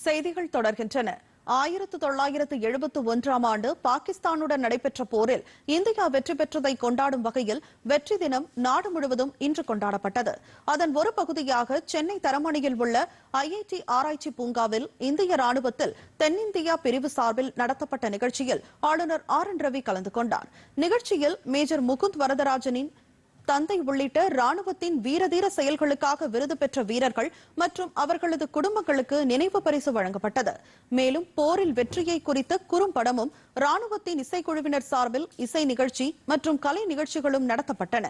செய்திகள் தொடர்கின்றன. 1971ஆம் ஆண்டு பாகிஸ்தானுடன் நடைபெற்ற போரில் இந்தியா வெற்றி பெற்றதை கொண்டாடும் வகையில் வெற்றி தினம் நாடு முழுவதும் இன்று கொண்டாடப்பட்டது. அதன் ஒரு பகுதியாக சென்னை தரமணியில் உள்ள IIT ஆராய்ச்சி பூங்காவில் இந்திய ராணுவத்தில் தென்னிந்தியா பிரிவு சார்பில் நடத்தப்பட்ட நிகழ்ச்சியில் ஆளுநர் RN ரவி கலந்து கொண்டார். நிகழ்ச்சியில் மேஜர் முகுந்த் வரதராஜனின் தந்தை உள்ளிட்ட ராணுவத்தின் வீரதீர செயல்களுக்காக விருது பெற்ற வீரர்கள் மற்றும் அவர்களது குடும்பங்களுக்கு நினைவு பரிசு வழங்கப்பட்டது. மேலும் போரில் வெற்றியை குறித்த குறும்படமும் ராணுவத்தின் இசைக்குழுவினர் சார்பில் இசை நிகழ்ச்சி மற்றும் கலை நிகழ்ச்சிகளும் நடத்தப்பட்டன.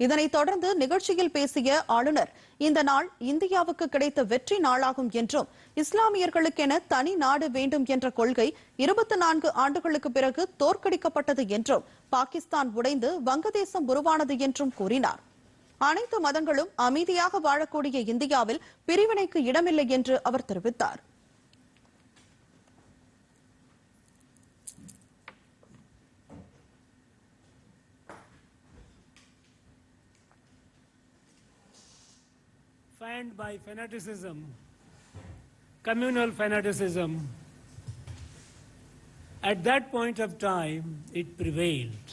இதனைத் தொடர்ந்து நிகழ்ச்சியில் பேசிய ஆளுநர், இந்த நாள் இந்தியாவுக்கு கிடைத்த வெற்றி நாளாகும் என்றும் இஸ்லாமியர்களுக்கென தனி நாடு வேண்டும் என்ற கொள்கை 24 ஆண்டுகளுக்கு பிறகு தோற்கடிக்கப்பட்டது என்றும் பாகிஸ்தான் உடைந்து வங்கதேசம் உருவானது என்றும் கூறினார். அனைத்து மதங்களும் அமைதியாக வாழக்கூடிய இந்தியாவில் பிரிவினைக்கு இடமில்லை என்று அவர் தெரிவித்தார். Fanned by fanaticism, communal fanaticism, at that point of time it prevailed.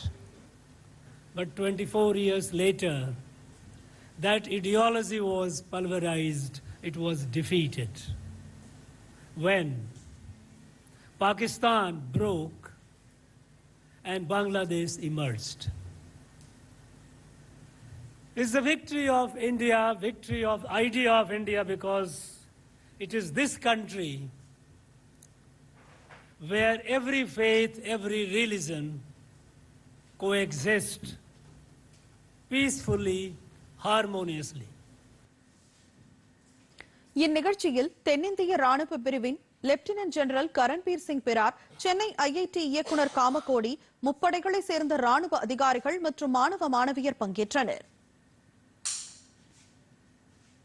But 24 years later, that ideology was pulverized, it was defeated. When Pakistan broke and Bangladesh emerged. It's the victory of India, victory of idea of India, because it is this country where every faith, every religion coexist peacefully, harmoniously. இந்நிகழ்ச்சியில் தென்னிந்திய ராணுவ பிரிவின் lieutenant general Karanbir Singh Brar, Chennai IIT இயக்குநர் காமகோடி, முப்படைகளை சேர்ந்த ராணுவ அதிகாரிகள் மற்றும் மாணவ மாணவியர் பங்கேற்றனர்.